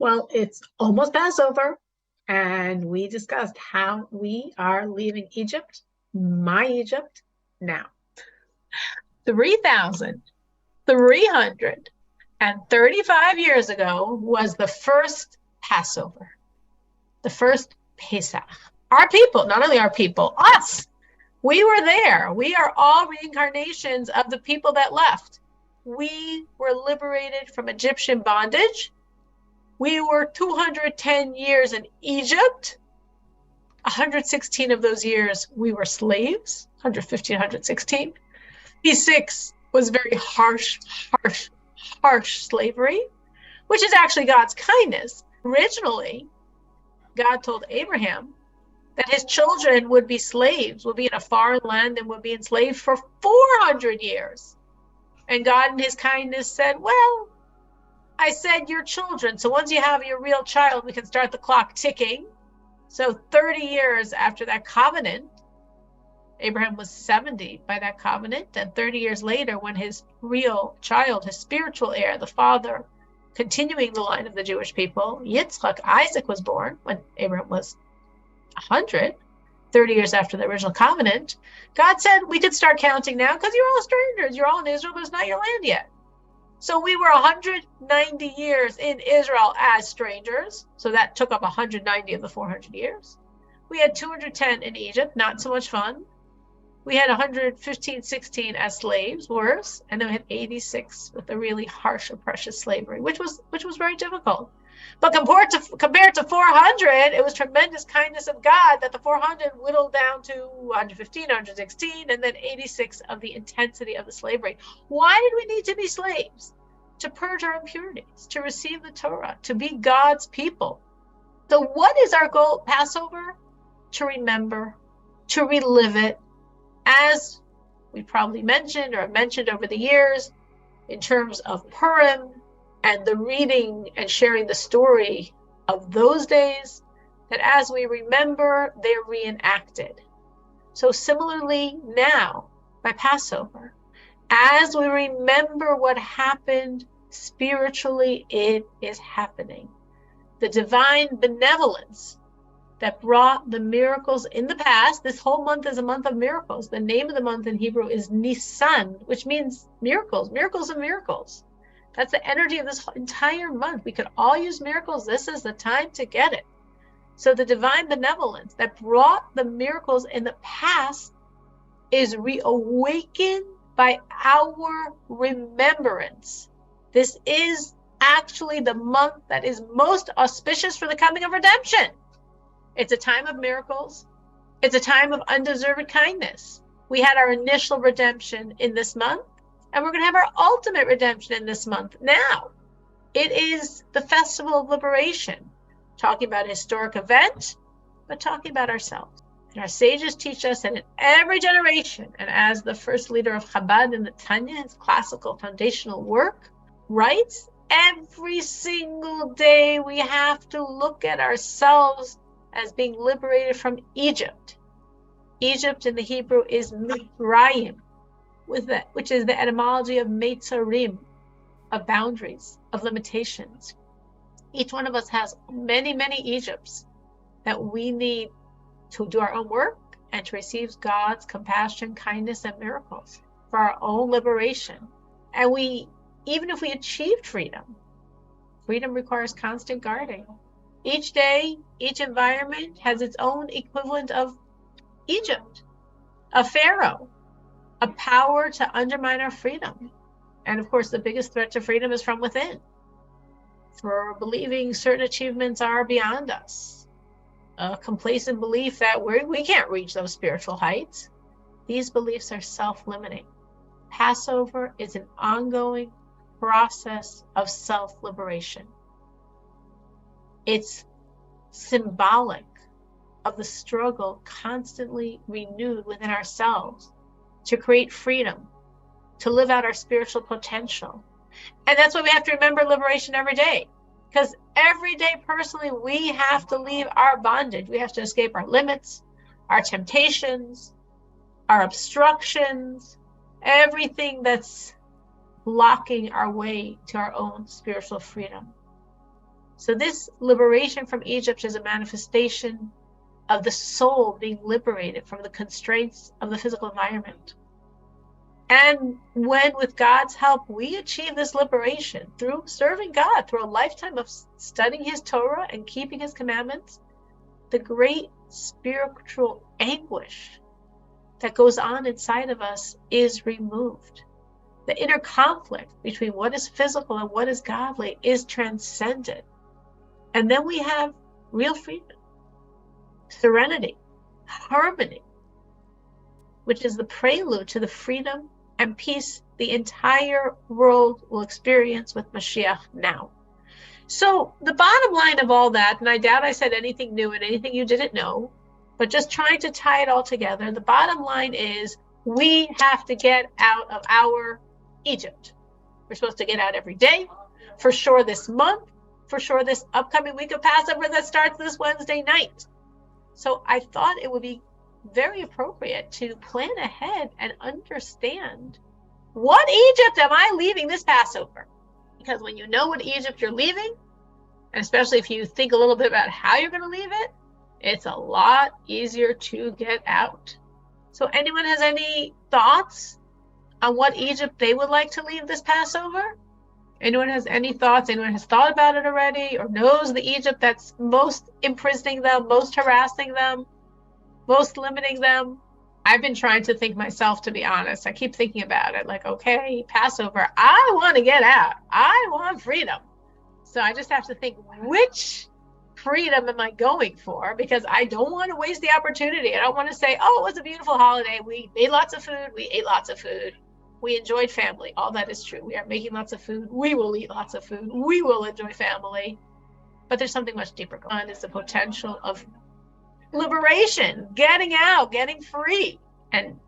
Well, it's almost Passover, and we discussed how we are leaving Egypt, my Egypt, now. 3,335 years ago was the first Passover, the first Pesach. Our people, not only our people, us, we were there. We are all reincarnations of the people that left. We were liberated from Egyptian bondage. We were 210 years in Egypt. 116 of those years we were slaves, 115, 116. P6 was very harsh slavery, which is actually God's kindness. Originally, God told Abraham that his children would be slaves, would be in a foreign land and would be enslaved for 400 years. And God in his kindness said, well, I said your children. So once you have your real child, we can start the clock ticking. So 30 years after that covenant, Abraham was 70 by that covenant. And 30 years later, when his real child, his spiritual heir, the father, continuing the line of the Jewish people, Yitzchak, Isaac, was born when Abraham was 100, 30 years after the original covenant. God said we could start counting now because you're all strangers. You're all in Israel, but it's not your land yet. So we were 190 years in Israel as strangers. So that took up 190 of the 400 years. We had 210 in Egypt, not so much fun. We had 115, 16 as slaves, worse, and then we had 86 with the really harsh, oppressive slavery, which was very difficult. But compared to 400, it was tremendous kindness of God that the 400 whittled down to 115, 116, and then 86 of the intensity of the slavery. Why did we need to be slaves? To purge our impurities, to receive the Torah, to be God's people. So what is our goal at Passover? To remember, to relive it, as we probably mentioned or mentioned over the years, in terms of Purim and the reading and sharing the story of those days, that as we remember, they're reenacted. So similarly now, by Passover, as we remember what happened spiritually, it is happening. The divine benevolence that brought the miracles in the past. This whole month is a month of miracles. The name of the month in Hebrew is Nisan, which means miracles, miracles and miracles. That's the energy of this entire month. We could all use miracles. This is the time to get it. So the divine benevolence that brought the miracles in the past is reawakened by our remembrance. This is actually the month that is most auspicious for the coming of redemption. It's a time of miracles. It's a time of undeserved kindness. We had our initial redemption in this month, and we're going to have our ultimate redemption in this month now. It is the festival of liberation, talking about a historic event, but talking about ourselves. And our sages teach us that in every generation, and as the first leader of Chabad in the Tanya, his classical foundational work, writes, every single day we have to look at ourselves as being liberated from Egypt. Egypt in the Hebrew is Mitzrayim, which is the etymology of Meitzarim, of boundaries, of limitations. Each one of us has many, many Egypts that we need to do our own work and to receive God's compassion, kindness, and miracles for our own liberation. And even if we achieved freedom requires constant guarding. Each day, each environment has its own equivalent of Egypt, a pharaoh, a power to undermine our freedom. And of course, the biggest threat to freedom is from within. For believing certain achievements are beyond us, a complacent belief that we can't reach those spiritual heights. These beliefs are self-limiting. Passover is an ongoing process of self-liberation. It's symbolic of the struggle constantly renewed within ourselves to create freedom, to live out our spiritual potential. And that's why we have to remember liberation every day. Because every day, personally, we have to leave our bondage. We have to escape our limits, our temptations, our obstructions, everything that's blocking our way to our own spiritual freedom. So this liberation from Egypt is a manifestation of the soul being liberated from the constraints of the physical environment. And when, with God's help, we achieve this liberation through serving God, through a lifetime of studying His Torah and keeping His commandments, the great spiritual anguish that goes on inside of us is removed. The inner conflict between what is physical and what is godly is transcended. And then we have real freedom, serenity, harmony, which is the prelude to the freedom and peace the entire world will experience with Mashiach now. So the bottom line of all that, and I doubt I said anything new and anything you didn't know, but just trying to tie it all together, the bottom line is we have to get out of our Egypt. We're supposed to get out every day, for sure this month, for sure this upcoming week of Passover that starts this Wednesday night. So I thought it would be very appropriate to plan ahead and understand, what Egypt am I leaving this Passover? Because when you know what Egypt you're leaving, and especially if you think a little bit about how you're going to leave it, it's a lot easier to get out. So anyone has any thoughts on what Egypt they would like to leave this Passover? Anyone has any thoughts? Anyone has thought about it already, or knows the Egypt that's most imprisoning them, most harassing them, most limiting them? I've been trying to think myself, to be honest. I keep thinking about it, like, okay, Passover, I want to get out. I want freedom. So I just have to think, which freedom am I going for? Because I don't want to waste the opportunity. I don't want to say, oh, it was a beautiful holiday. We made lots of food. We ate lots of food. We enjoyed family. All that is true. We are making lots of food. We will eat lots of food. We will enjoy family. But there's something much deeper going on. It's the potential of liberation, getting out, getting free. And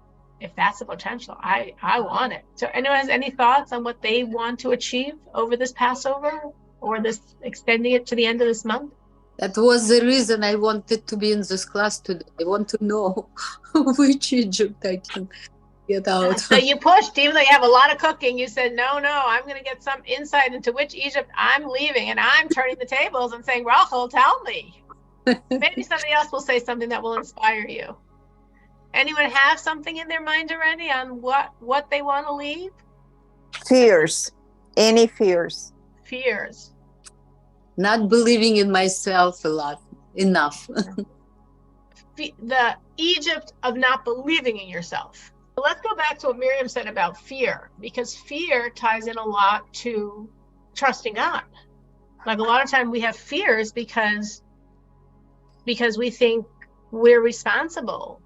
if that's the potential, I want it. So anyone has any thoughts on what they want to achieve over this Passover, or this extending it to the end of this month? That was the reason I wanted to be in this class today. I want to know which Egypt I can get out. So you pushed, even though you have a lot of cooking, you said, no, I'm going to get some insight into which Egypt I'm leaving. And I'm turning the tables and saying, Rachel, tell me. Maybe somebody else will say something that will inspire you. Anyone have something in their mind already on what they want to leave? Fears. Any fears? Fears. Not believing in myself enough. The Egypt of not believing in yourself. Let's go back to what Miriam said about fear, because fear ties in a lot to trusting God. Like a lot of time we have fears because we think we're responsible.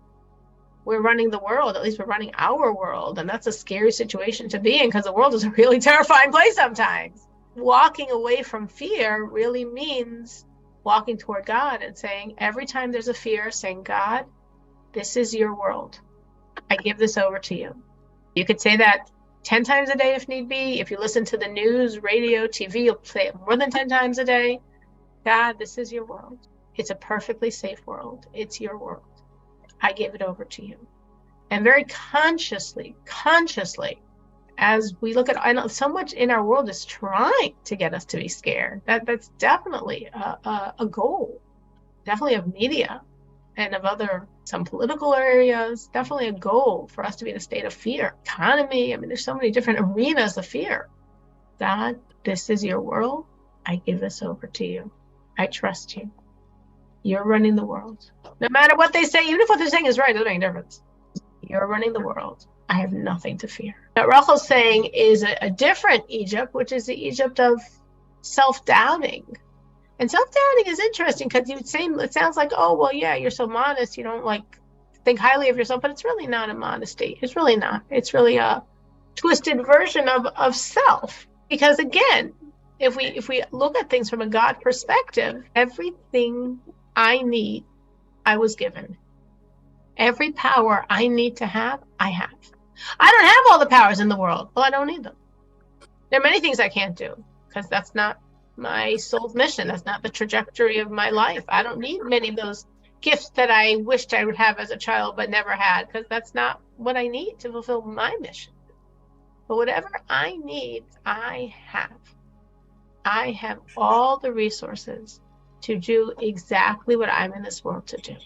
We're running the world, at least we're running our world. And that's a scary situation to be in, because the world is a really terrifying place sometimes. Walking away from fear really means walking toward God and saying, every time there's a fear, saying, God, this is your world. I give this over to you. You could say that 10 times a day if need be. If you listen to the news, radio, TV, you'll say it more than 10 times a day. God, this is your world. It's a perfectly safe world. It's your world. I give it over to you. And very consciously, as we look at, I know so much in our world is trying to get us to be scared. That's definitely a goal, definitely of media and of some political areas, definitely a goal for us to be in a state of fear. Economy, I mean, there's so many different arenas of fear. God, this is your world. I give this over to you. I trust you. You're running the world. No matter what they say, even if what they're saying is right, it doesn't make a difference. You're running the world. I have nothing to fear. What Rachel's saying is a different Egypt, which is the Egypt of self-doubting. And self-doubting is interesting because it sounds like, oh, well, yeah, you're so modest. You don't think highly of yourself, but it's really not a modesty. It's really not. It's really a twisted version of self. Because again, if we look at things from a God perspective, everything I need, I was given. Every power I need to have, I have. I don't have all the powers in the world. Well, I don't need them. There are many things I can't do because that's not my soul's mission. That's not the trajectory of my life. I don't need many of those gifts that I wished I would have as a child but never had, because that's not what I need to fulfill my mission. But whatever I need, I have. I have all the resources to do exactly what I'm in this world to do.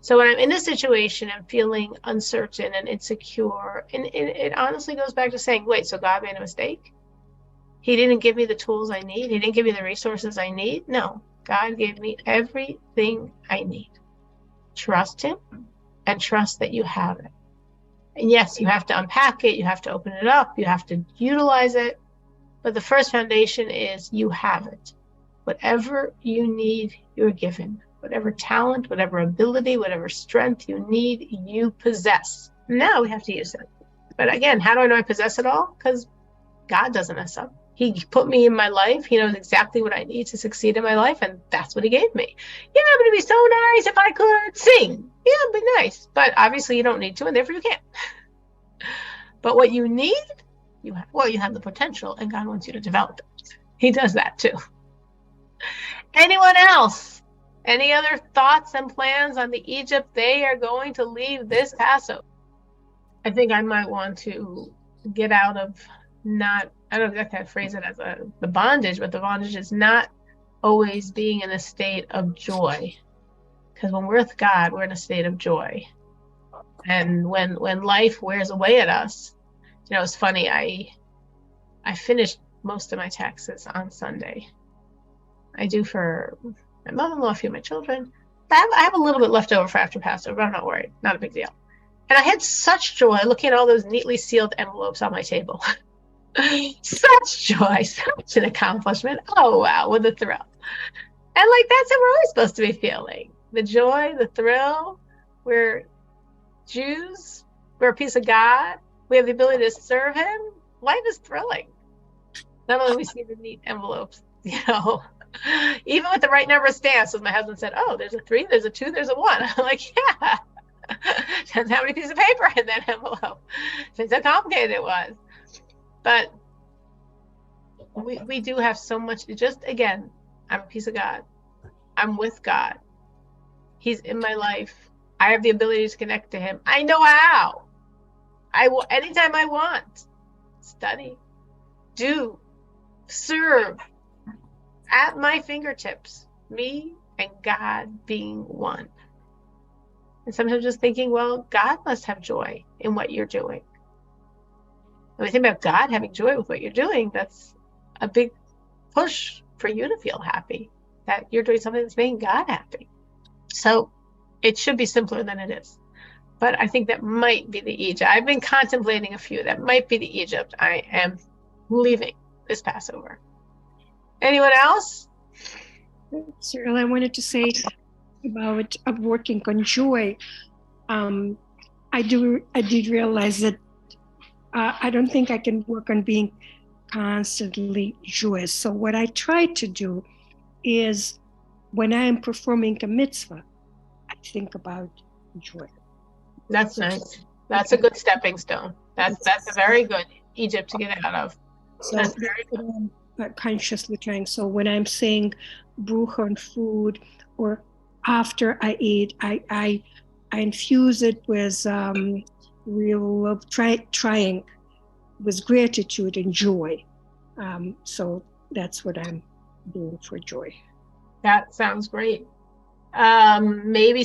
So when I'm in a situation and feeling uncertain and insecure, and it honestly goes back to saying, wait, so God made a mistake? He didn't give me the tools I need? He didn't give me the resources I need? No, God gave me everything I need. Trust him and trust that you have it. And yes, you have to unpack it, you have to open it up, you have to utilize it. But the first foundation is you have it. Whatever you need, you're given. Whatever talent, whatever ability, whatever strength you need, you possess. Now we have to use it. But again, how do I know I possess it all? Because God doesn't mess up. He put me in my life. He knows exactly what I need to succeed in my life, and that's what he gave me. Yeah, but it'd be so nice if I could sing. Yeah, it'd be nice. But obviously you don't need to, and therefore you can't. But what you need, you have. Well, you have the potential, and God wants you to develop it. He does that too. Anyone else? Any other thoughts and plans on the Egypt they are going to leave this Passover? I think I might want to get out of not, I don't know exactly how to phrase it as the bondage, but the bondage is not always being in a state of joy. Because when we're with God, we're in a state of joy. And when life wears away at us, it's funny, I finished most of my taxes on Sunday. I do for my mother-in-law, a few of my children. I have a little bit left over for after Passover, but I'm not worried. Not a big deal. And I had such joy looking at all those neatly sealed envelopes on my table. Such joy, such an accomplishment. Oh, wow, what a thrill. And that's what we're always supposed to be feeling. The joy, the thrill. We're Jews. We're a piece of God. We have the ability to serve him. Life is thrilling. Not only we see the neat envelopes, even with the right number of stamps, as my husband said, oh, there's a 3, there's a 2, there's a 1. I'm like, yeah. Depends how many pieces of paper in that envelope. Depends how complicated it was. But we do have so much. Just again, I'm a piece of God. I'm with God. He's in my life. I have the ability to connect to him. I know how. I will anytime I want. Study, do, serve. At my fingertips, me and God being one. And sometimes just thinking, well, God must have joy in what you're doing. When we think about God having joy with what you're doing, that's a big push for you to feel happy, that you're doing something that's making God happy. So it should be simpler than it is. But I think that might be the Egypt. I've been contemplating a few. That might be the Egypt I am leaving this Passover. Anyone else? Cyril, I wanted to say about working on joy. I did realize that I don't think I can work on being constantly joyous. So what I try to do is when I am performing a mitzvah, I think about joy. That's nice. That's a good stepping stone. That's a very good Egypt to get out of. So that's what I'm consciously trying. So when I'm saying brucha on food, or after I eat, I infuse it with real love, trying with gratitude and joy. So that's what I'm doing for joy. That sounds great. Maybe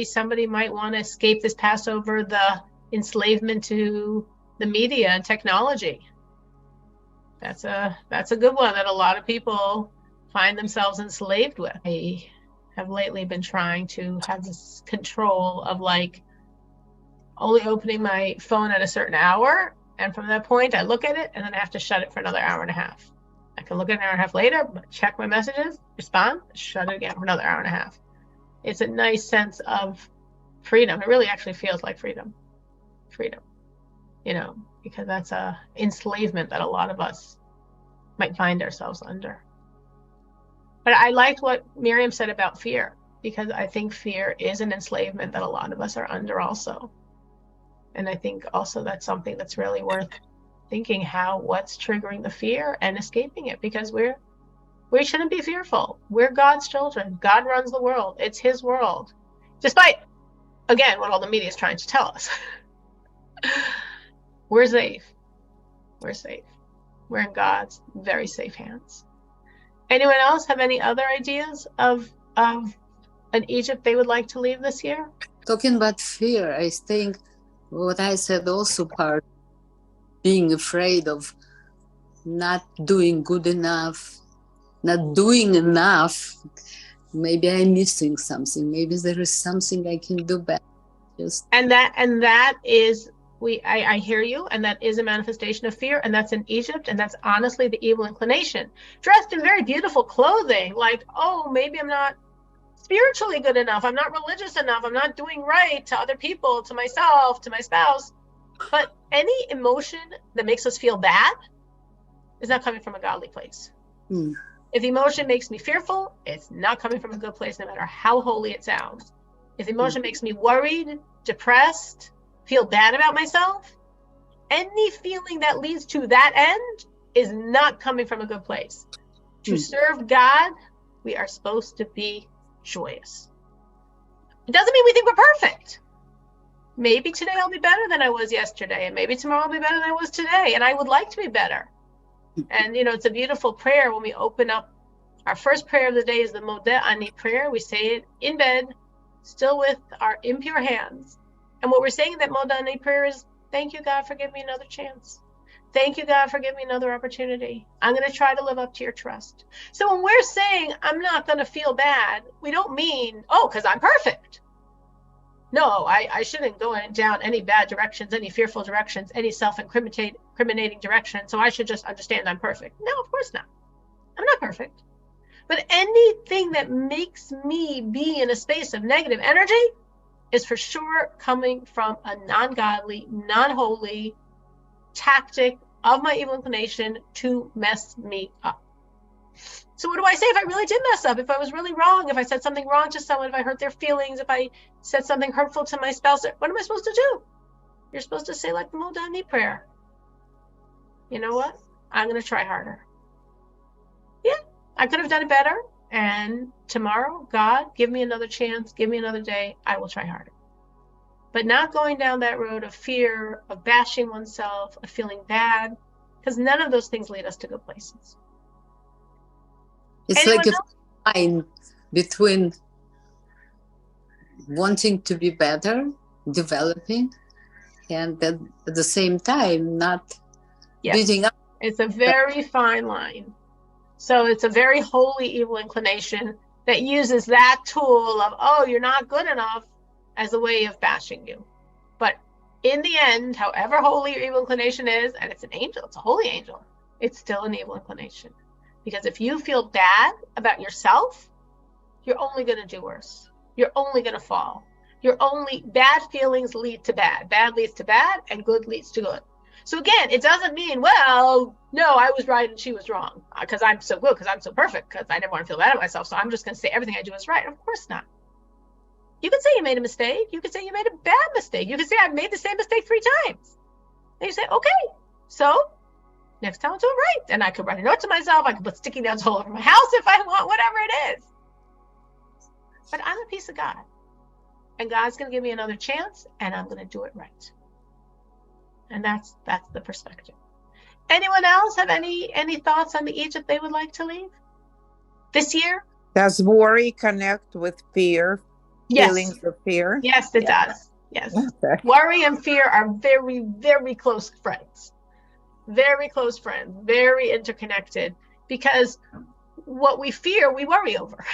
somebody might want to escape this Passover, the enslavement to the media and technology. That's a good one that a lot of people find themselves enslaved with. I have lately been trying to have this control of only opening my phone at a certain hour, and from that point I look at it and then I have to shut it for another hour and a half. I can look at it an hour and a half later, check my messages, respond, shut it again for another hour and a half. It's a nice sense of freedom. It really actually feels like freedom, because that's a enslavement that a lot of us might find ourselves under. But I liked what Miriam said about fear, because I think fear is an enslavement that a lot of us are under also. And I think also that's something that's really worth thinking, what's triggering the fear and escaping it, because we shouldn't be fearful. We're God's children. God runs the world. It's his world. Despite, again, what all the media is trying to tell us. We're safe. We're safe. We're in God's very safe hands. Anyone else have any other ideas of an Egypt they would like to leave this year? Talking about fear, I think what I said also part being afraid of not doing good enough, not doing enough. Maybe I'm missing something. Maybe there is something I can do better. And that is I hear you, and that is a manifestation of fear, and that's in Egypt, and that's honestly the evil inclination. Dressed in very beautiful clothing, like, oh, maybe I'm not spiritually good enough, I'm not religious enough, I'm not doing right to other people, to myself, to my spouse. But any emotion that makes us feel bad is not coming from a godly place. If emotion makes me fearful, it's not coming from a good place, no matter how holy it sounds. If emotion makes me worried, depressed, feel bad about myself, any feeling that leads to that end is not coming from a good place. To serve God, we are supposed to be joyous. It doesn't mean we think we're perfect. Maybe today I'll be better than I was yesterday, and maybe tomorrow I'll be better than I was today, and I would like to be better. And it's a beautiful prayer when we open up. Our first prayer of the day is the Modeh Ani prayer. We say it in bed, still with our impure hands. And what we're saying in that Modeh Ani prayer is, thank you, God, for giving me another chance. Thank you, God, for giving me another opportunity. I'm going to try to live up to your trust. So when we're saying, I'm not going to feel bad, we don't mean, oh, because I'm perfect. No, I shouldn't go down any bad directions, any fearful directions, any self-incriminating direction. So I should just understand I'm perfect. No, of course not. I'm not perfect. But anything that makes me be in a space of negative energy is for sure coming from a non-godly, non-holy tactic of my evil inclination to mess me up. So what do I say if I really did mess up? If I was really wrong, if I said something wrong to someone, if I hurt their feelings, if I said something hurtful to my spouse, what am I supposed to do? You're supposed to say like the Modeh Ani prayer. You know what? I'm going to try harder. Yeah, I could have done it better. And tomorrow, God, give me another chance, give me another day. I will try harder. But not going down that road of fear, of bashing oneself, of feeling bad, because none of those things lead us to good places. It's Anyone like else? a line between wanting to be better, developing, and at the same time not beating up. It's a very fine line. So it's a very holy evil inclination that uses that tool of, oh, you're not good enough, as a way of bashing you. But in the end, however holy your evil inclination is, and it's an angel, it's a holy angel, it's still an evil inclination. Because if you feel bad about yourself, you're only going to do worse. You're only going to fall. Bad feelings lead to bad. Bad leads to bad, and good leads to good. So again, it doesn't mean, well, no, I was right and she was wrong because I'm so good, because I'm so perfect, because I never want to feel bad about myself. So I'm just going to say everything I do is right. Of course not. You could say you made a mistake. You could say you made a bad mistake. You could say I've made the same mistake 3 times. And you say, okay, so next time I'll do it right. And I could write a note to myself. I could put sticky notes all over my house if I want, whatever it is. But I'm a piece of God. And God's going to give me another chance, and I'm going to do it right. And that's the perspective. Anyone else have any thoughts on the Egypt they would like to leave this year? Does worry connect with fear? Yes. Feelings of fear? Yes, it does. Yes. Okay. Worry and fear are very, very close friends. Very close friends, very interconnected, because what we fear, we worry over.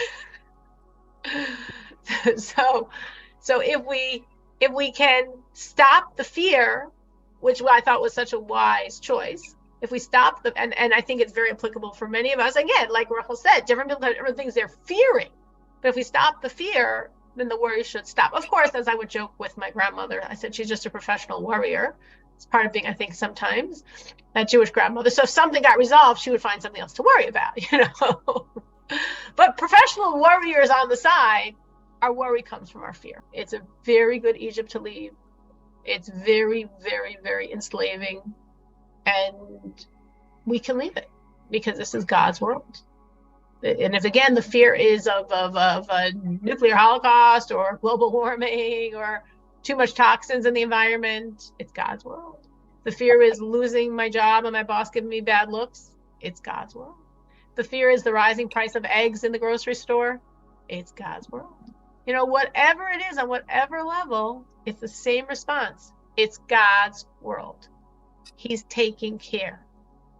So if we can stop the fear, which I thought was such a wise choice, if we stop and I think it's very applicable for many of us, again, like Rachel said, different people have different things they're fearing. But if we stop the fear, then the worry should stop. Of course, as I would joke with my grandmother, I said she's just a professional worrier. It's part of being, I think, sometimes that Jewish grandmother. So if something got resolved, she would find something else to worry about, But professional worriers on the side, our worry comes from our fear. It's a very good Egypt to leave. It's very, very, very enslaving. And we can leave it because this is God's world. And if, again, the fear is of a nuclear holocaust or global warming or too much toxins in the environment, it's God's world. The fear is losing my job and my boss giving me bad looks, it's God's world. the fear is the rising price of eggs in the grocery store. It's God's world. You know, whatever it is on whatever level, it's the same response. It's God's world. He's taking care.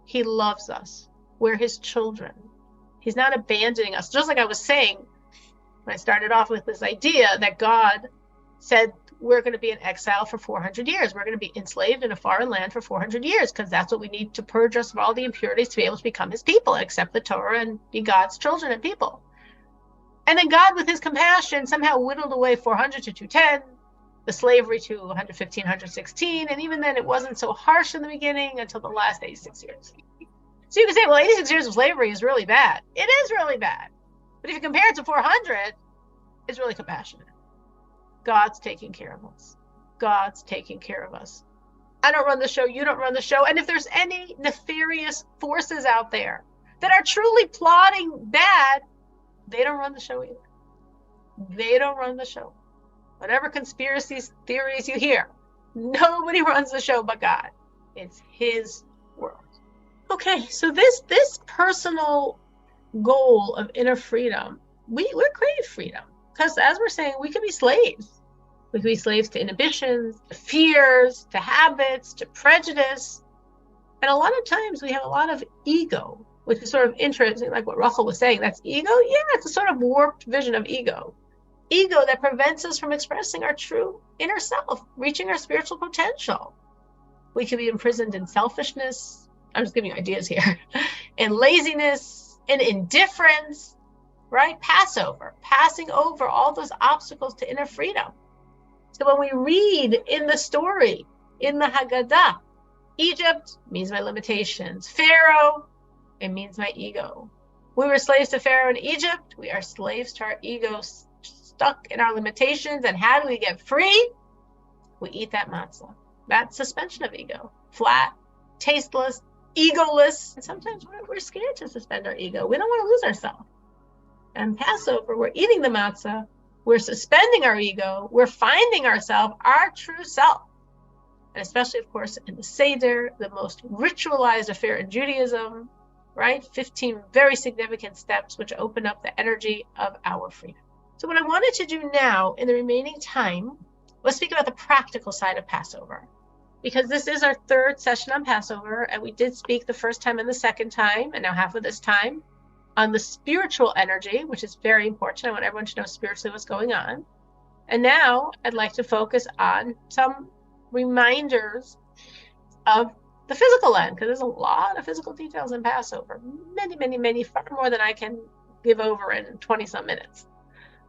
He loves us. We're his children. He's not abandoning us. Just like I was saying when I started off with this idea that God said we're going to be in exile for 400 years. We're going to be enslaved in a foreign land for 400 years because that's what we need to purge us of all the impurities to be able to become his people, accept the Torah and be God's children and people. And then God, with his compassion, somehow whittled away 400 to 210, the slavery to 115, 116. And even then, it wasn't so harsh in the beginning until the last 86 years. So you can say, well, 86 years of slavery is really bad. It is really bad. But if you compare it to 400, it's really compassionate. God's taking care of us. God's taking care of us. I don't run the show. You don't run the show. And if there's any nefarious forces out there that are truly plotting bad, they don't run the show either. They don't run the show. Whatever conspiracy theories you hear, nobody runs the show but God. It's his world. Okay, so this personal goal of inner freedom, we crave freedom. Because as we're saying, we could be slaves. We could be slaves to inhibitions, to fears, to habits, to prejudice. And a lot of times we have a lot of ego, which is sort of interesting, like what Rachel was saying. That's ego? Yeah, it's a sort of warped vision of ego. Ego that prevents us from expressing our true inner self, reaching our spiritual potential. We could be imprisoned in selfishness. I'm just giving you ideas here. In laziness, in indifference, right? Passover, passing over all those obstacles to inner freedom. So when we read in the story, in the Haggadah, Egypt means my limitations. Pharaoh, it means my ego. We were slaves to Pharaoh in Egypt. We are slaves to our ego, stuck in our limitations. And how do we get free? We eat that matzah. That suspension of ego. Flat, tasteless, egoless. And sometimes we're scared to suspend our ego. We don't want to lose ourselves. And Passover, we're eating the matzah, we're suspending our ego, we're finding ourselves, our true self. And especially, of course, in the Seder, the most ritualized affair in Judaism, right? 15 very significant steps which open up the energy of our freedom. So what I wanted to do now in the remaining time was speak about the practical side of Passover. Because this is our third session on Passover, and we did speak the first time and the second time, and now half of this time, on the spiritual energy, which is very important. I want everyone to know spiritually what's going on. And now I'd like to focus on some reminders of the physical end, because there's a lot of physical details in Passover. Many, far more than I can give over in 20 some minutes.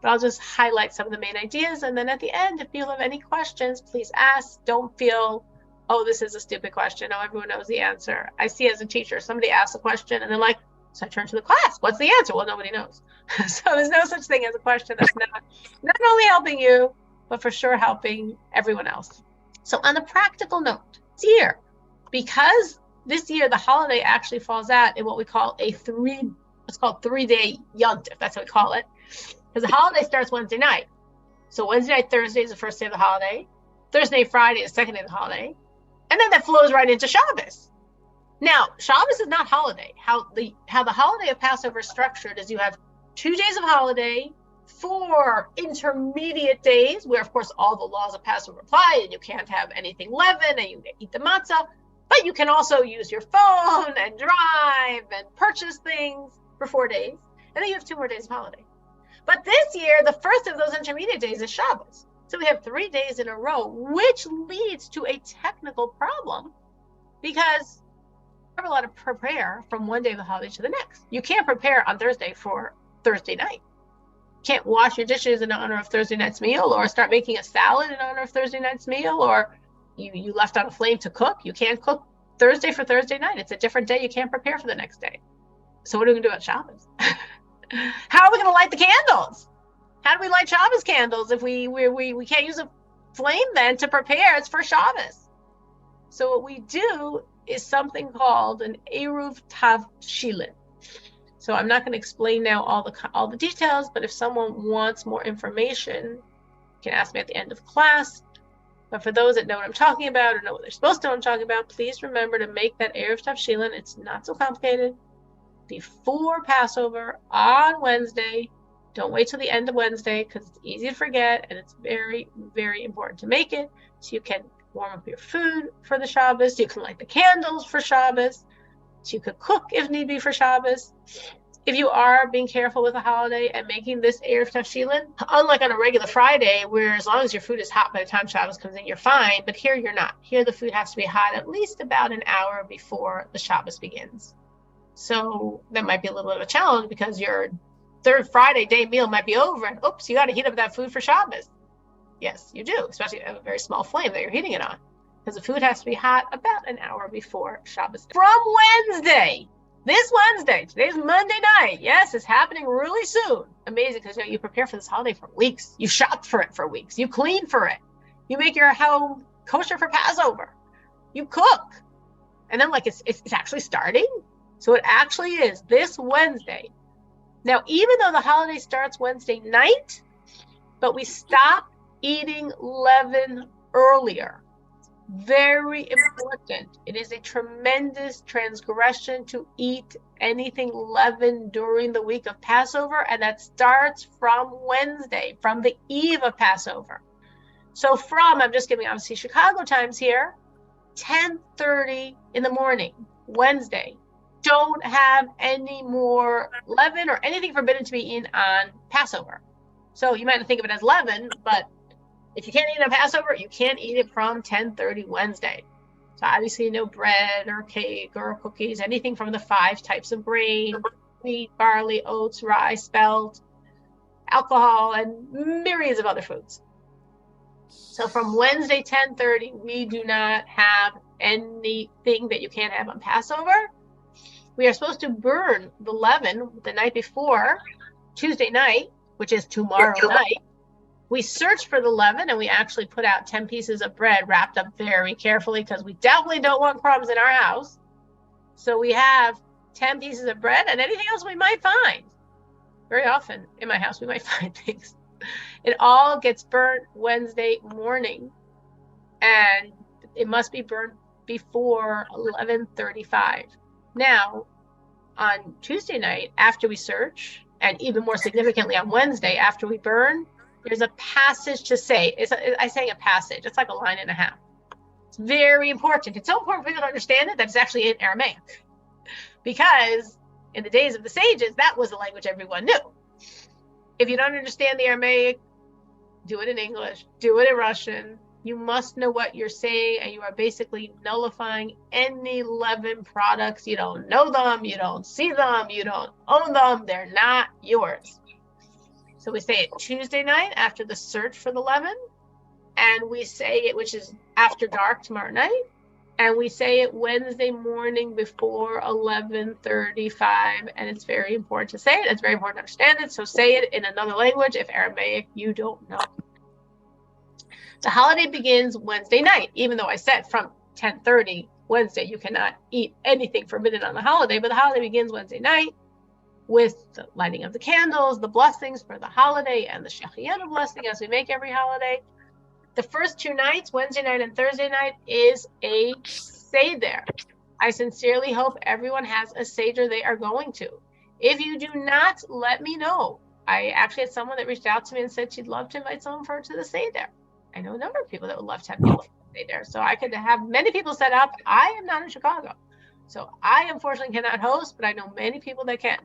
But I'll just highlight some of the main ideas. And then at the end, if people have any questions, please ask. Don't feel, oh, this is a stupid question. Oh, everyone knows the answer. I see as a teacher, somebody asks a question and they're like, so I turn to the class. What's the answer? Well, nobody knows. So there's no such thing as a question that's not only helping you, but for sure helping everyone else. So on a practical note, this year, because this year the holiday actually falls out in what we call it's called 3-day yontif. That's what we call it. Because the holiday starts Wednesday night. So Wednesday night, Thursday is the first day of the holiday. Thursday, Friday is the second day of the holiday. And then that flows right into Shabbos. Now, Shabbos is not holiday. How the holiday of Passover is structured is you have 2 days of holiday, 4 intermediate days, where, of course, all the laws of Passover apply, and you can't have anything leavened, and you eat the matzah. But you can also use your phone and drive and purchase things for 4 days. And then you have 2 more days of holiday. But this year, the first of those intermediate days is Shabbos. So we have 3 days in a row, which leads to a technical problem because you're allowed to prepare from one day of the holiday to the next. You can't prepare on Thursday for Thursday night. You can't wash your dishes in honor of Thursday night's meal or start making a salad in honor of Thursday night's meal, or you left on a flame to cook. You can't cook Thursday for Thursday night. It's a different day. You can't prepare for the next day. So what are we going to do about Shabbos? How are we going to light the candles? How do we light Shabbos candles if we can't use a flame then to prepare? It's for Shabbos. So what we do is something called an Eruv Tavshilin. So I'm not going to explain now all the details, but if someone wants more information, you can ask me at the end of class. But for those that know what I'm talking about or know what they're supposed to know what I'm talking about, please remember to make that Eruv Tavshilin. It's not so complicated. before Passover on Wednesday. Don't wait till the end of Wednesday because it's easy to forget, and it's very, very important to make it so you can warm up your food for the Shabbos. You can light the candles for Shabbos. So you could cook if need be for Shabbos. If you are being careful with the holiday and making this Erev Tafshilin, unlike on a regular Friday, where as long as your food is hot by the time Shabbos comes in, you're fine. But here you're not. Here the food has to be hot at least about an hour before the Shabbos begins. So that might be a little bit of a challenge because your third Friday day meal might be over, and oops, you got to heat up that food for Shabbos. Yes, you do, especially if you have a very small flame that you're heating it on, because the food has to be hot about an hour before Shabbos. From Wednesday, this Wednesday, today's Monday night. Yes, it's happening really soon. Amazing, because you prepare for this holiday for weeks. You shop for it for weeks. You clean for it. You make your home kosher for Passover. You cook, and then it's actually starting. So it actually is this Wednesday. Now, even though the holiday starts Wednesday night, but we stop eating leaven earlier. Very important. It is a tremendous transgression to eat anything leavened during the week of Passover, and that starts from Wednesday, from the eve of Passover. So I'm just giving obviously Chicago times here, 10:30 in the morning, Wednesday. Don't have any more leaven or anything forbidden to be eaten on Passover. So you might not think of it as leaven, but if you can't eat it on Passover, you can't eat it from 10:30 Wednesday. So obviously no bread or cake or cookies, anything from the 5 types of grain, wheat, barley, oats, rye, spelt, alcohol, and myriads of other foods. So from Wednesday 10:30, we do not have anything that you can't have on Passover. We are supposed to burn the leaven the night before, Tuesday night, which is tomorrow night. We search for the leaven, and we actually put out 10 pieces of bread wrapped up very carefully because we definitely don't want crumbs in our house. So we have 10 pieces of bread and anything else we might find. Very often in my house, we might find things. It all gets burnt Wednesday morning, and it must be burnt before 11:35. Now, on Tuesday night, after we search, and even more significantly on Wednesday, after we burn, there's a passage to say. I say a passage. It's like a line and a half. It's very important. It's so important for people to understand it that it's actually in Aramaic. Because in the days of the sages, that was the language everyone knew. If you don't understand the Aramaic, do it in English, do it in Russian. You must know what you're saying, and you are basically nullifying any leaven products. You don't know them, you don't see them, you don't own them, they're not yours. So we say it Tuesday night after the search for the leaven, and we say it, which is after dark tomorrow night, and we say it Wednesday morning before 11:35, and it's very important to say it. It's very important to understand it, so say it in another language if Aramaic you don't know. The holiday begins Wednesday night, even though I said from 10:30 Wednesday you cannot eat anything forbidden on the holiday, but the holiday begins Wednesday night with the lighting of the candles, the blessings for the holiday, and the Shechianu blessing as we make every holiday. The first 2 nights, Wednesday night and Thursday night, is a Seder. I sincerely hope everyone has a Seder they are going to. If you do not, let me know. I actually had someone that reached out to me and said she'd love to invite someone for her to the Seder. I know a number of people that would love to have people stay there. So I could have many people set up. I am not in Chicago. So I unfortunately cannot host, but I know many people that can.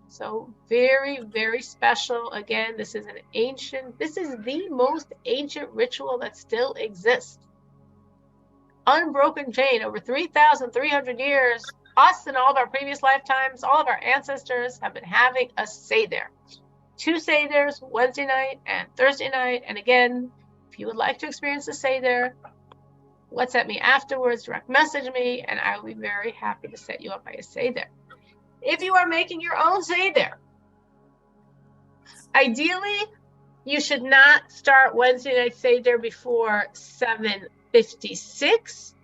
So very, very special. Again, this is the most ancient ritual that still exists. Unbroken chain over 3,300 years. Us and all of our previous lifetimes, all of our ancestors have been having a Seder. 2 Seders, Wednesday night and Thursday night. And again, if you would like to experience the Seder, WhatsApp me afterwards, direct message me, and I will be very happy to set you up by a Seder. If you are making your own Seder, ideally, you should not start Wednesday night Seder before 7:56,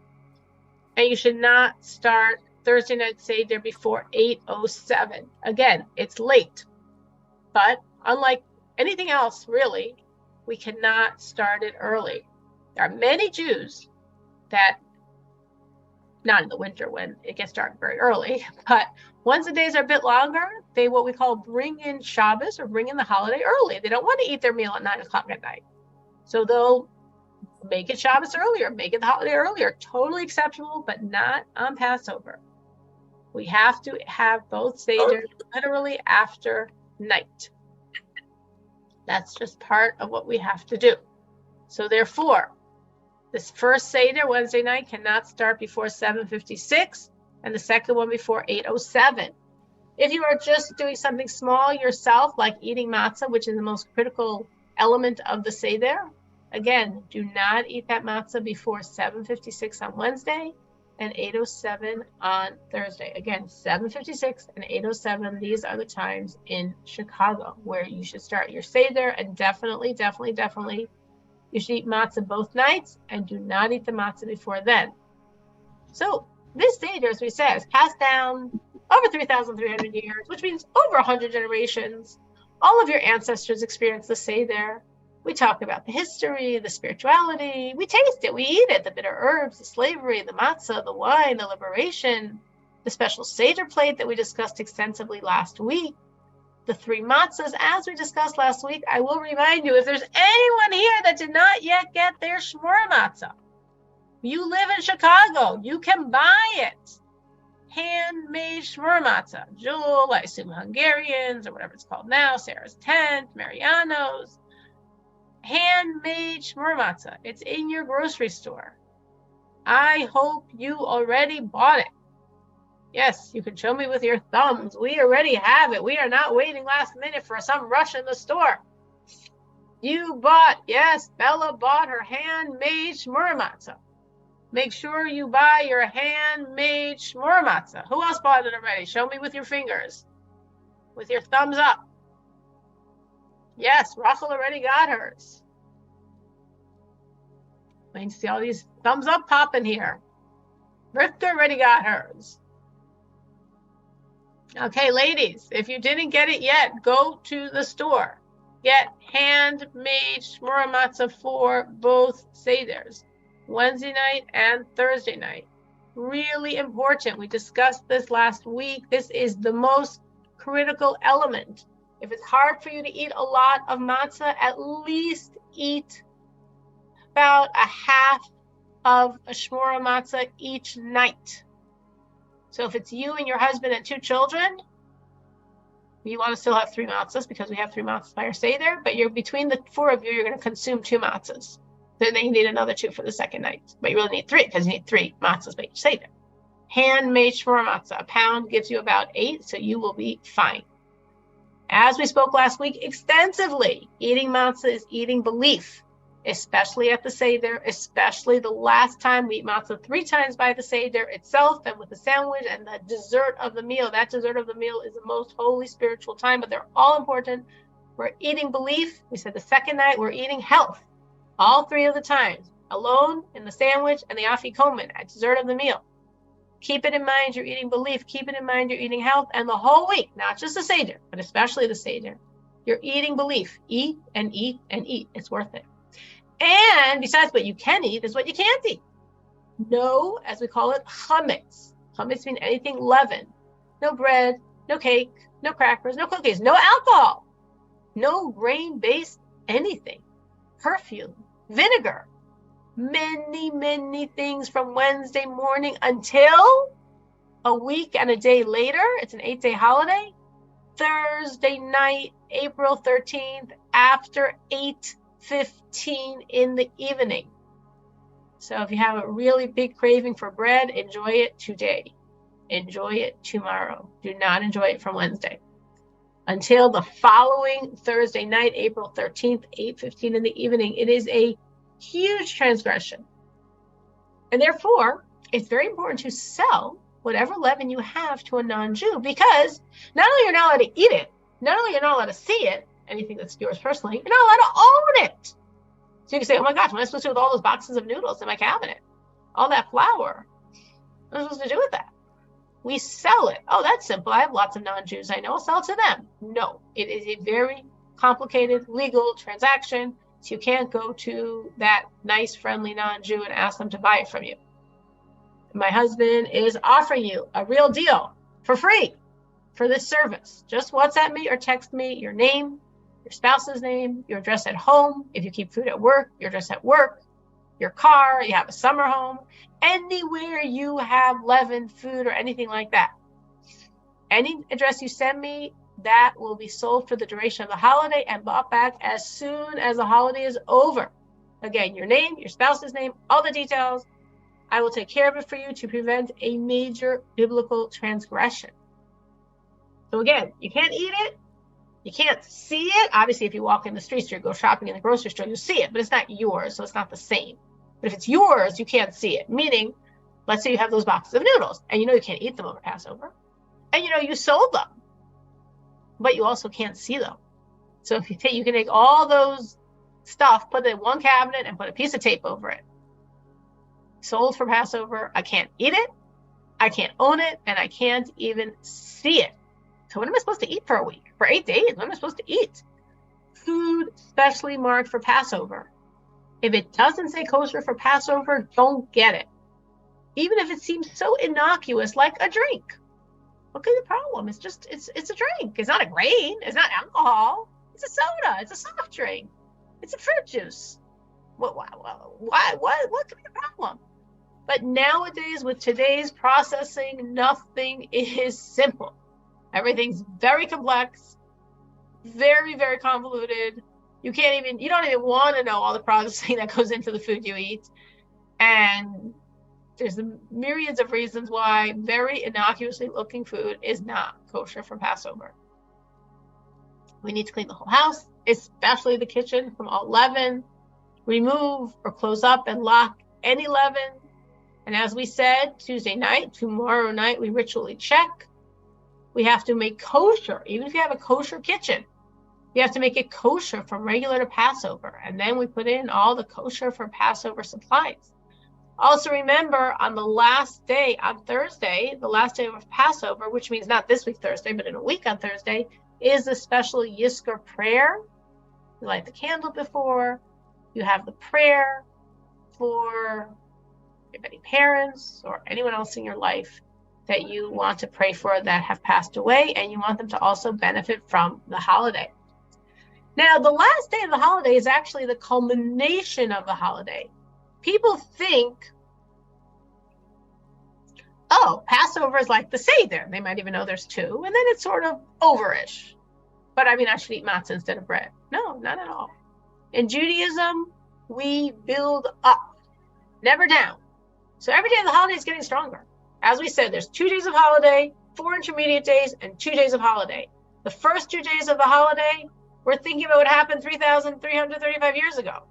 and you should not start Thursday night Seder before 8:07. Again, it's late, but unlike anything else, really, we cannot start it early. There are many Jews that not in the winter when it gets dark very early, but once the days are a bit longer, they what we call bring in Shabbos or bring in the holiday early. They don't want to eat their meal at 9 o'clock at night. So they'll make it Shabbos earlier, make it the holiday earlier. Totally acceptable, but not on Passover. We have to have both Seder literally after night. That's just part of what we have to do. So therefore, this first Seder Wednesday night cannot start before 7:56 and the second one before 8:07. If you are just doing something small yourself, like eating matzah, which is the most critical element of the Seder, again, do not eat that matzah before 7:56 on Wednesday and 8:07 on Thursday. Again, 7:56 and 8:07, these are the times in Chicago where you should start your Seder, and definitely, you should eat matzah both nights and do not eat the matzah before then. So this Seder, as we said, is passed down over 3,300 years, which means over 100 generations. All of your ancestors experienced the Seder. We talk about the history, the spirituality. We taste it, we eat it, the bitter herbs, the slavery, the matzah, the wine, the liberation, the special Seder plate that we discussed extensively last week, the 3 matzahs, as we discussed last week. I will remind you, if there's anyone here that did not yet get their shmura matzah, you live in Chicago, you can buy it. Handmade shmura matzah. Jewel, I assume Hungarians, or whatever it's called now, Sarah's Tent, Mariano's. Handmade shmura matzah. It's in your grocery store. I hope you already bought it. Yes, you can show me with your thumbs. We already have it. We are not waiting last minute for some rush in the store. You bought, yes, Bella bought her handmade shmura matzah. Make sure you buy your handmade shmura matzah. Who else bought it already? Show me with your fingers. With your thumbs up. Yes, Rachel already got hers. I can see all these thumbs up popping here. Rivka already got hers. Okay, ladies, if you didn't get it yet, go to the store. Get handmade shmura matzah for both Seders, Wednesday night and Thursday night. Really important. We discussed this last week. This is the most critical element. If it's hard for you to eat a lot of matzah, at least eat about a half of a shmura matzah each night. So if it's you and your husband and 2 children, you want to still have 3 matzahs because we have 3 matzahs by our Seder, but you're between the 4 of you, you're going to consume 2 matzahs. Then you need another 2 for the second night, but you really need 3 because you need 3 matzahs by each Seder. Handmade shmura matzah, a pound gives you about 8, so you will be fine. As we spoke last week extensively, eating matzah is eating belief, especially at the Seder, especially the last time we eat matzah 3 times by the Seder itself and with the sandwich and the dessert of the meal. That dessert of the meal is the most holy spiritual time, but they're all important. We're eating belief. We said the second night we're eating health. All 3 of the times, alone, in the sandwich, and the afikomen at dessert of the meal. Keep it in mind you're eating belief. Keep it in mind you're eating health. And the whole week, not just the Seder, but especially the Seder, you're eating belief. Eat and eat and eat. It's worth it. And besides what you can eat is what you can't eat. No, as we call it, chametz. Chametz means anything leavened. No bread, no cake, no crackers, no cookies, no alcohol, no grain-based anything, perfume, vinegar, many things from Wednesday morning until a week and a day later. It's an 8-day holiday. Thursday night, April 13th, after 8:15 in the evening. So if you have a really big craving for bread, enjoy it today. Enjoy it tomorrow. Do not enjoy it from Wednesday. Until the following Thursday night, April 13th, 8:15 in the evening. It is a huge transgression. And therefore, it's very important to sell whatever leaven you have to a non-Jew, because not only you're not allowed to eat it, not only you're not allowed to see it, anything that's yours personally, you're not allowed to own it. So you can say, oh my gosh, what am I supposed to do with all those boxes of noodles in my cabinet? All that flour. What am I supposed to do with that? We sell it. Oh, that's simple. I have lots of non-Jews I know. I'll sell it to them. No, it is a very complicated legal transaction. So you can't go to that nice, friendly non-Jew and ask them to buy it from you. my husband is offering you a real deal for free for this service. Just WhatsApp me or text me your name, your spouse's name, your address at home. If you keep food at work, your address at work, your car, you have a summer home, anywhere you have leavened food or anything like that. Any address you send me, that will be sold for the duration of the holiday and bought back as soon as the holiday is over. Again, your name, your spouse's name, all the details. I will take care of it for you to prevent a major biblical transgression. So again, you can't eat it. You can't see it. Obviously, if you walk in the streets or you go shopping in the grocery store, you'll see it, but it's not yours, so it's not the same. But if it's yours, you can't see it. Meaning, let's say you have those boxes of noodles and you know you can't eat them over Passover. And you know you sold them, but you also can't see them. So if you take, you can take all those stuff, put it in one cabinet and put a piece of tape over it. Sold for Passover. I can't eat it. I can't own it. And I can't even see it. So what am I supposed to eat for a week? For 8 days? What am I supposed to eat? Food specially marked for Passover. If it doesn't say kosher for Passover, don't get it. Even if it seems so innocuous, like a drink. What could be the problem? It's a drink. It's not a grain. It's not alcohol. It's a soda. It's a soft drink. It's a fruit juice. What could be the problem? But nowadays, with today's processing, nothing is simple. Everything's very complex, very, very convoluted. You don't even want to know all the processing that goes into the food you eat. And there's myriads of reasons why very innocuously looking food is not kosher for Passover. We need to clean the whole house, especially the kitchen, from all leaven. Remove or close up and lock any leaven. And as we said, Tuesday night, tomorrow night, we ritually check. We have to make kosher, even if you have a kosher kitchen. You have to make it kosher from regular to Passover. And then we put in all the kosher for Passover supplies. Also remember, on the last day, on Thursday, the last day of Passover, which means not this week Thursday, but in a week on Thursday, is the special Yizkor prayer. You light the candle before. You have the prayer for any parents or anyone else in your life that you want to pray for that have passed away, and you want them to also benefit from the holiday. Now, the last day of the holiday is actually the culmination of the holiday. People think, oh, Passover is like the Seder. They might even know there's two, and then it's sort of overish. But I mean, I should eat matzah instead of bread. No, not at all. In Judaism, we build up, never down. So every day of the holiday is getting stronger. As we said, there's 2 days of holiday, 4 intermediate days, and 2 days of holiday. The first 2 days of the holiday, we're thinking about what happened 3,335 years ago.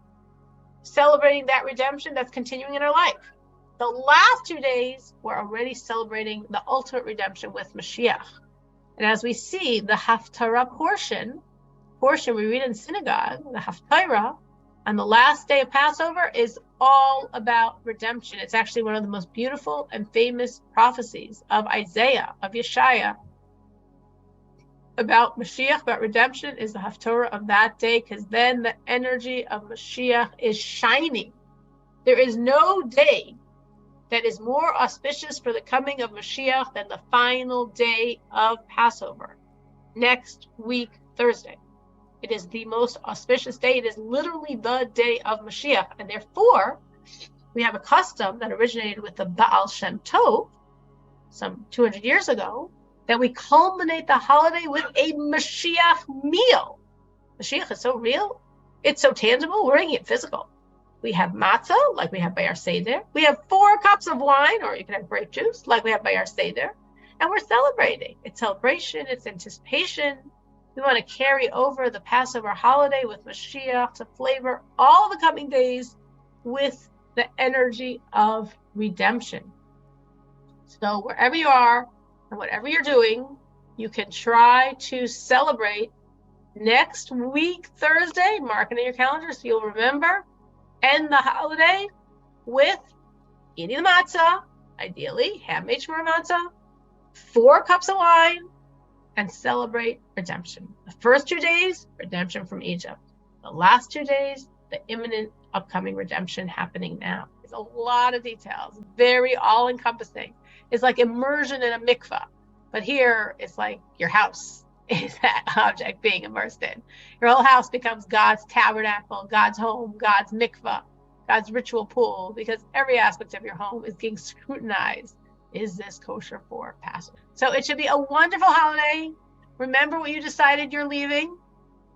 Celebrating that redemption that's continuing in our life. The last 2 days, we're already celebrating the ultimate redemption with Mashiach. And as we see, the Haftarah portion we read in synagogue, the Haftarah, on the last day of Passover is all about redemption. It's actually one of the most beautiful and famous prophecies of Isaiah, of Yeshaya, about Mashiach, about redemption, is the Haftarah of that day, because then the energy of Mashiach is shining. There is no day that is more auspicious for the coming of Mashiach than the final day of Passover, next week, Thursday. It is the most auspicious day. It is literally the day of Mashiach. And therefore, we have a custom that originated with the Baal Shem Tov some 200 years ago, that we culminate the holiday with a Mashiach meal. Mashiach is so real. It's so tangible. We're making it physical. We have matzah, like we have by our Seder. We have 4 cups of wine, or you can have grape juice, like we have by our Seder. And we're celebrating. It's celebration. It's anticipation. We want to carry over the Passover holiday with Mashiach to flavor all the coming days with the energy of redemption. So wherever you are and whatever you're doing, you can try to celebrate next week, Thursday, mark it in your calendar so you'll remember, end the holiday with eating the matzah, ideally handmade shmur matzah, 4 cups of wine, and celebrate redemption. The first 2 days, redemption from Egypt. The last 2 days, the imminent upcoming redemption happening now. It's a lot of details, very all-encompassing. It's like immersion in a mikvah. But here, it's like your house is that object being immersed in. Your whole house becomes God's tabernacle, God's home, God's mikvah, God's ritual pool, because every aspect of your home is being scrutinized. Is this kosher for Passover? So it should be a wonderful holiday. Remember what you decided you're leaving.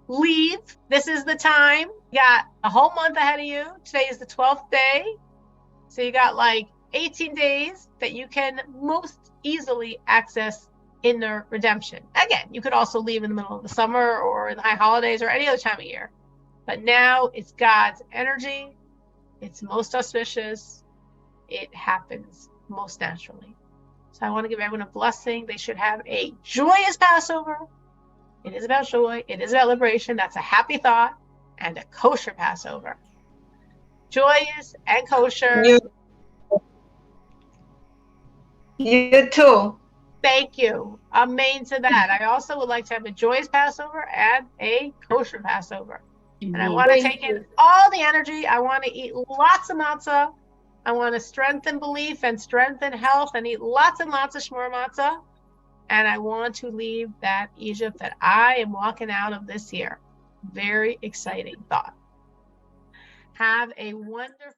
Leave. This is the time. You got a whole month ahead of you. Today is the 12th day. So you got like 18 days that you can most easily access inner redemption. Again, you could also leave in the middle of the summer or in the high holidays or any other time of year. But now it's God's energy. It's most auspicious. It happens most naturally. So I want to give everyone a blessing. They should have a joyous Passover. It is about joy. It is about liberation. That's a happy thought. And a kosher Passover. Joyous and kosher. You too. Thank you. Amen to that. I also would like to have a joyous Passover and a kosher Passover. And I want to take in all the energy. I want to eat lots of matzah. I want to strengthen belief and strengthen health and eat lots and lots of shmur matzah. And I want to leave that Egypt that I am walking out of this year. Very exciting thought. Have a wonderful